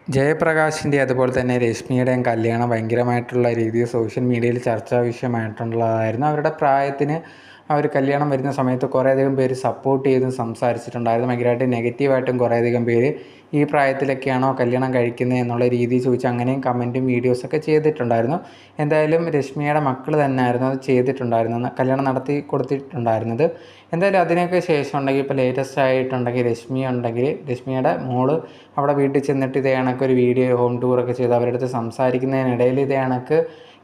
ജയപ്രകാശിൻ്റെ അതുപോലെ തന്നെ രശ്മിയുടെയും കല്യാണം ഭയങ്കരമായിട്ടുള്ള രീതിയിൽ സോഷ്യൽ മീഡിയയിൽ ചർച്ചാ വിഷയമായിട്ടുള്ളതായിരുന്നു. അവരുടെ പ്രായത്തിന് അവർ കല്യാണം വരുന്ന സമയത്ത് കുറേയധികം പേര് സപ്പോർട്ട് ചെയ്തും സംസാരിച്ചിട്ടുണ്ടായിരുന്നു. ഭയങ്കരമായിട്ട് നെഗറ്റീവായിട്ടും കുറേയധികം പേര് ഈ പ്രായത്തിലൊക്കെയാണോ കല്യാണം കഴിക്കുന്നത് എന്നുള്ള രീതിയിൽ ചോദിച്ച് അങ്ങനെയും കമൻറ്റും വീഡിയോസൊക്കെ ചെയ്തിട്ടുണ്ടായിരുന്നു. എന്തായാലും രശ്മിയുടെ മക്കൾ തന്നെയായിരുന്നു അത് ചെയ്തിട്ടുണ്ടായിരുന്നത്, കല്യാണം നടത്തി കൊടുത്തിട്ടുണ്ടായിരുന്നത്. എന്തായാലും അതിനൊക്കെ ശേഷം ഉണ്ടെങ്കിൽ ഇപ്പോൾ ലേറ്റസ്റ്റ് ആയിട്ടുണ്ടെങ്കിൽ രശ്മിയുടെ മോള് അവിടെ വീട്ടിൽ ചെന്നിട്ട് ഇതേ കണക്കൊരു വീഡിയോ ഹോം ടൂറൊക്കെ ചെയ്ത് അവരുടെ അടുത്ത് സംസാരിക്കുന്നതിനിടയിൽ ഇതേ കണക്ക്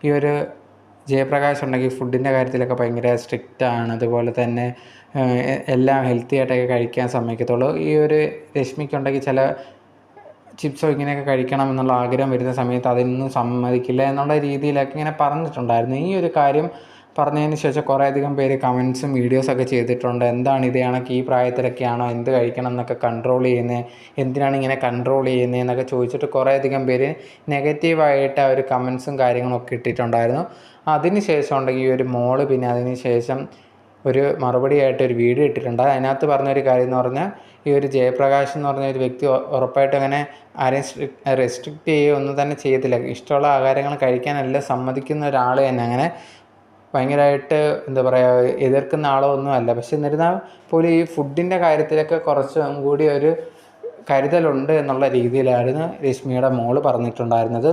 ഈ ഒരു ജയപ്രകാശ് ഉണ്ടെങ്കിൽ ഫുഡിൻ്റെ കാര്യത്തിലൊക്കെ ഭയങ്കര സ്ട്രിക്റ്റാണ്. അതുപോലെ തന്നെ എല്ലാം ഹെൽത്തി ആയിട്ടൊക്കെ കഴിക്കാൻ സമ്മതിക്കത്തുള്ളൂ. ഈ ഒരു രശ്മിക്കുണ്ടെങ്കിൽ ചില ചിപ്സോ ഇങ്ങനെയൊക്കെ കഴിക്കണം എന്നുള്ള ആഗ്രഹം വരുന്ന സമയത്ത് അതിനൊന്നും സമ്മതിക്കില്ല എന്നുള്ള രീതിയിലൊക്കെ ഇങ്ങനെ പറഞ്ഞിട്ടുണ്ടായിരുന്നു. ഈ ഒരു കാര്യം പറഞ്ഞതിന് ശേഷം കുറേയധികം പേര് കമൻസും വീഡിയോസൊക്കെ ചെയ്തിട്ടുണ്ട്. എന്താണ് ഇത് കണക്ക് ഈ പ്രായത്തിലൊക്കെയാണോ എന്ത് കഴിക്കണം എന്നൊക്കെ കൺട്രോൾ ചെയ്യുന്നത്, എന്തിനാണ് ഇങ്ങനെ കൺട്രോൾ ചെയ്യുന്നത് എന്നൊക്കെ ചോദിച്ചിട്ട് കുറേയധികം പേര് നെഗറ്റീവായിട്ട് ആ ഒരു കമൻസും കാര്യങ്ങളൊക്കെ ഇട്ടിട്ടുണ്ടായിരുന്നു. അതിന് ശേഷം ഉണ്ടെങ്കിൽ ഈ ഒരു മോള് പിന്നെ അതിന് ശേഷം ഒരു മറുപടിയായിട്ട് ഒരു വീഡിയോ ഇട്ടിട്ടുണ്ട്. അതിനകത്ത് പറഞ്ഞൊരു കാര്യം എന്ന് പറഞ്ഞാൽ ഈ ഒരു ജയപ്രകാശ് എന്ന് പറഞ്ഞ ഒരു വ്യക്തി ഉറപ്പായിട്ടും അങ്ങനെ ആരെയും റെസ്ട്രിക്റ്റ് ചെയ്യുകയോ ഒന്നും തന്നെ ചെയ്യത്തില്ല. ഇഷ്ടമുള്ള ആഹാരങ്ങൾ കഴിക്കാനെല്ലാം സമ്മതിക്കുന്ന ഒരാൾ തന്നെ. അങ്ങനെ ഭയങ്കരമായിട്ട് എന്താ പറയുക എതിർക്കുന്ന ആളോ ഒന്നും അല്ല. പക്ഷെ എന്നിരുന്നാൽ പോലും ഈ ഫുഡിൻ്റെ കാര്യത്തിലൊക്കെ കുറച്ചും കൂടി ഒരു കരുതലുണ്ട് എന്നുള്ള രീതിയിലായിരുന്നു രശ്മിയുടെ മോള് പറഞ്ഞിട്ടുണ്ടായിരുന്നത്.